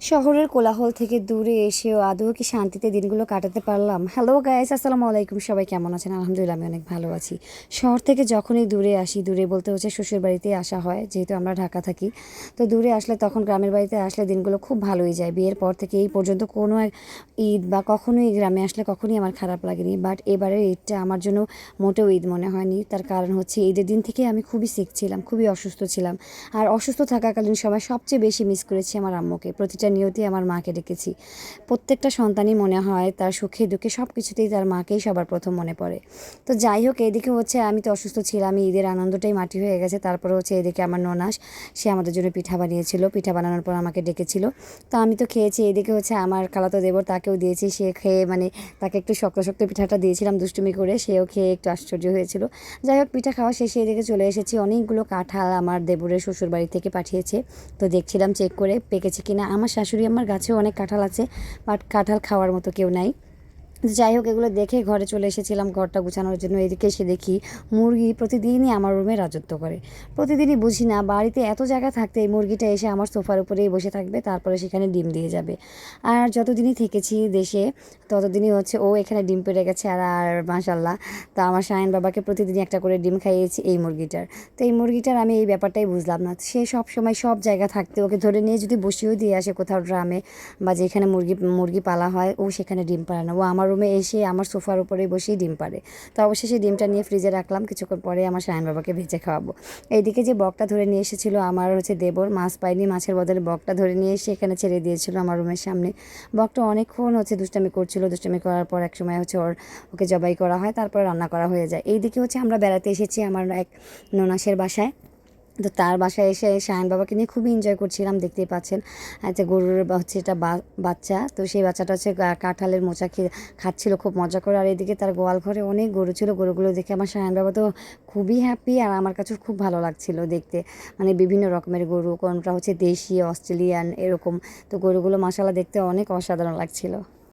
শহরের কোলাহল থেকে দূরে এসেও আদৌ কি শান্তিতে দিনগুলো কাটাতে পারলাম? হ্যালো গাইস, আসসালামু আলাইকুম। সবাই কেমন আছেন? আলহামদুলিল্লাহ, আমি অনেক ভালো আছি। শহর থেকে যখনই দূরে আসি, দূরে বলতে হচ্ছে শ্বশুর বাড়িতেই আসা হয়, যেহেতু আমরা ঢাকা থাকি। তো দূরে আসলে তখন গ্রামের বাড়িতে আসলে দিনগুলো খুব ভালোই যায়। বিয়ের পর থেকে এই পর্যন্ত কোনো এক ঈদ বা কখনোই গ্রামে আসলে কখনোই আমার খারাপ লাগেনি, বাট এবারের ঈদটা আমার জন্য মোটেও ঈদ মনে হয়নি। তার কারণ হচ্ছে ঈদের দিন থেকে আমি খুবই সিক ছিলাম, খুবই অসুস্থ ছিলাম। আর অসুস্থ থাকাকালীন সময় সবচেয়ে বেশি মিস করেছি আমার আম্মুকে। প্রতিটা নিয়তি আমার মাকে ডেকেছি। প্রত্যেকটা সন্তানই মনে হয় তার সুখে দুঃখে সব কিছুতেই তার মাকেই সবার প্রথম মনে পড়ে। তো যাই হোক, এদিকে হচ্ছে আমি তো অসুস্থ ছিলাম, ঈদের আনন্দটাই মাটি হয়ে গেছে। তারপরে হচ্ছে এদিকে আমার ননাস, সে আমাদের জন্য পিঠা বানিয়েছিল। পিঠা বানানোর পর আমাকে ডেকেছিল, তো আমি তো খেয়েছি। এদিকে হচ্ছে আমার খালাতো দেবর, তাকেও দিয়েছি। সে খেয়ে তাকে একটু শক্ত শক্ত পিঠাটা দিয়েছিলাম দুষ্টুমি করে, সেও খেয়ে একটু আশ্চর্য হয়েছিল। যাই হোক, পিঠা খাওয়া শেষে এদিকে চলে এসেছি। অনেকগুলো কাঁঠাল আমার দেবরের শ্বশুর বাড়ি থেকে পাঠিয়েছে, তো দেখছিলাম চেক করে পেকেছে কিনা। আমার শাশুড়ি আমার গাছেও অনেক কাঁঠাল আছে, বাট কাঁঠাল খাওয়ার মতো কেউ নাই। যাই হোক, এগুলো দেখে ঘরে চলে এসেছিলাম ঘরটা গুছানোর জন্য। এদিকে এসে দেখি মুরগি প্রতিদিনই আমার রুমে রাজত্ব করে। প্রতিদিনই বুঝি না, বাড়িতে এত জায়গা থাকতে এই মুরগিটা এসে আমার সোফার উপরেই বসে থাকবে, তারপরে সেখানে ডিম দিয়ে যাবে। আর যতদিনই থেকেছি দেশে, ততদিনই হচ্ছে ও এখানে ডিম পেড়ে গেছে। আর আর মাশাল্লাহ, তো আমার শাহিন বাবাকে প্রতিদিনই একটা করে ডিম খাইয়েছি এই মুরগিটার। তো এই মুরগিটার আমি এই ব্যাপারটাই বুঝলাম না, সে সব সময় সব জায়গা থাকতে ওকে ধরে নিয়ে যদি বসিয়েও দিয়ে আসে কোথাও ড্রামে বা যেখানে মুরগি মুরগি পালা হয়, ও সেখানে ডিম পারে না। ও আমার রুমে এসে আমার সোফার উপরে বসেই ডিম পারে। তো অবশেষে ডিমটা নিয়ে ফ্রিজে রাখলাম, কিছুক্ষণ পরে আমার শাহিন বাবাকে ভেজে খাওয়াবো। এইদিকে যে বকটা ধরে নিয়ে এসেছিলো আমার হচ্ছে দেবর, মাছ পায়নি, মাছের বদলে বকটা ধরে নিয়ে এসে এখানে ছেড়ে দিয়েছিল আমার রুমের সামনে। বকটা অনেকক্ষণ হচ্ছে দুষ্টামি করছিল। দুষ্টামি করার পর একসময় হচ্ছে ওকে জবাই করা হয়, তারপরে রান্না করা হয়ে যায়। এইদিকে হচ্ছে আমরা বেড়াতে এসেছি আমার এক ননাসের বাসায়। তো তার বাসায় এসে শাহিন বাবাকে নিয়ে খুবই এনজয় করছিলাম, দেখতেই পাচ্ছেন। আচ্ছা, গরুর হচ্ছে এটা বাচ্চা, তো সেই বাচ্চাটা হচ্ছে কাঁঠালের মোচা খাচ্ছিল খুব মজা করে। আর এদিকে তার গোয়াল ঘরে অনেক গরু ছিল। গরুগুলো দেখে আমার শাহিন বাবা তো খুবই হ্যাপি, আর আমার কাছে খুব ভালো লাগছিল দেখতে। বিভিন্ন রকমের গরু, কোনটা হচ্ছে দেশি, অস্ট্রেলিয়ান, এরকম। তো গরুগুলো মাশাআল্লাহ দেখতে অনেক অসাধারণ লাগছিল।